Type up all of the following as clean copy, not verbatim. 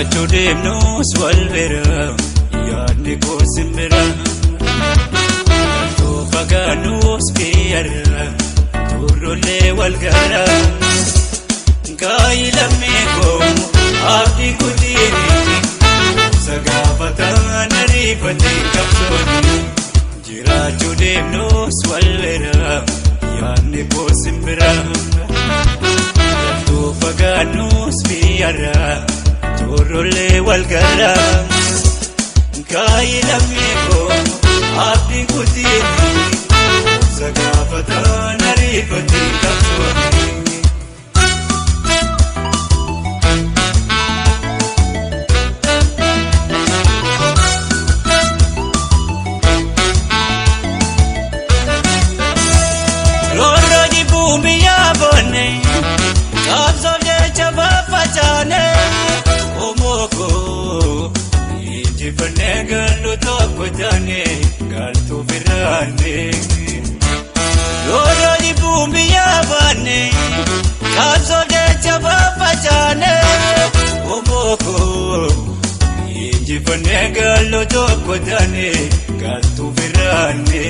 Jiraachuu deemnus wal bira yaadni koo simbira Too fagaannus biyyarra turrollee wal gara Kaayi lammii koo abdii kutiini Sagaafataan ariifatee qabsooni Jiraachuu deemnus wal bira yaadni koo simbira Too fagaannus biyyarra turrollee wal gara Kaayi lammii koo abdii kutiini Sagaafataan ariifatee qabsooni Galu tokko jaane galtu firane Lolo di bumbi yabane Kabso de chaba pachane Omoko Inji fane galu tokko jaane galtu firane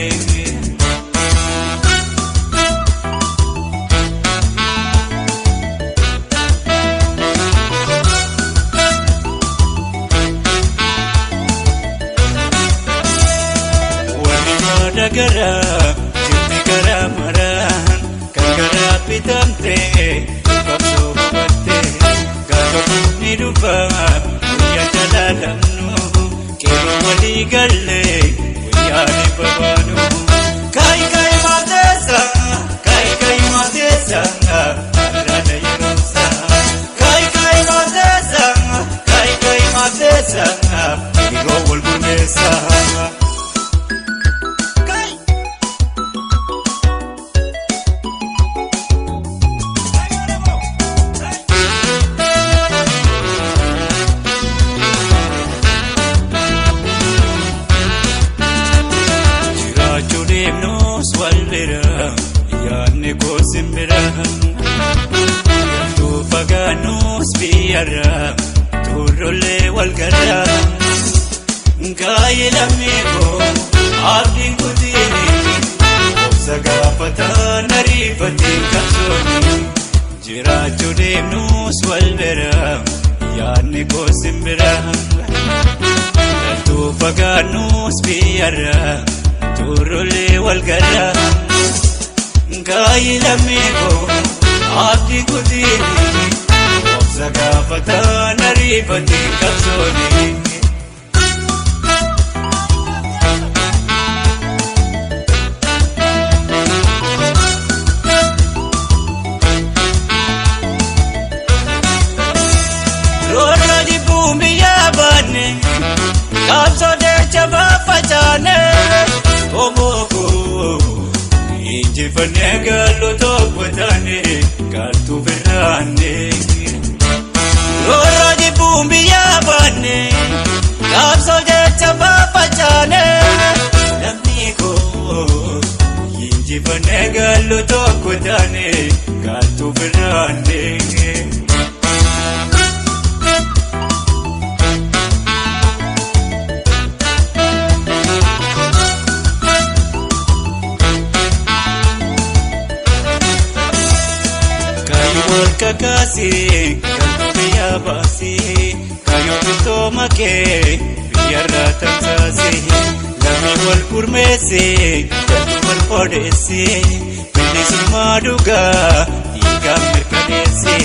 Nagara, jirti gara maraan, kan gara bitamte, kabso babatte, gaafa bunni dhufa, guyyaa jalaalamnu, keeroo walii galle, guyyaa dhibba baanu. Kaayi mateessa, araada yeroosa. Kaayi mateessa, yeroo wal gurmeessa. Yaadni koo simbira Too fagaannus biyyarra turrollee wal gara Kaayi lammii koo abdiin kutiini Sagaafataan ariifatee qabsooni Jiraachuu deemnus wal bira yaadni koo simbira Too fagaannus biyyarra turrollee wal gara Kaayi lammii koo abdii kutiini Sagaafataan ariifatee qabsooni Roorra jibbuun biyyaa baanne Qabsoo deecha baafachaane Omoko Inji fane galu tokko jaane galtu firane Roorra jibbuun biyyaa baanne Qabsoo jecha baafachaane Lammii koo Inji fane galu tokko jaane galtu firane Kakasi, kalbi ya basi, kayo pito make, biyarra tamsasi, lami wal kurmesi, jatu wal podesi, bilisuma duga, iga merkadesi.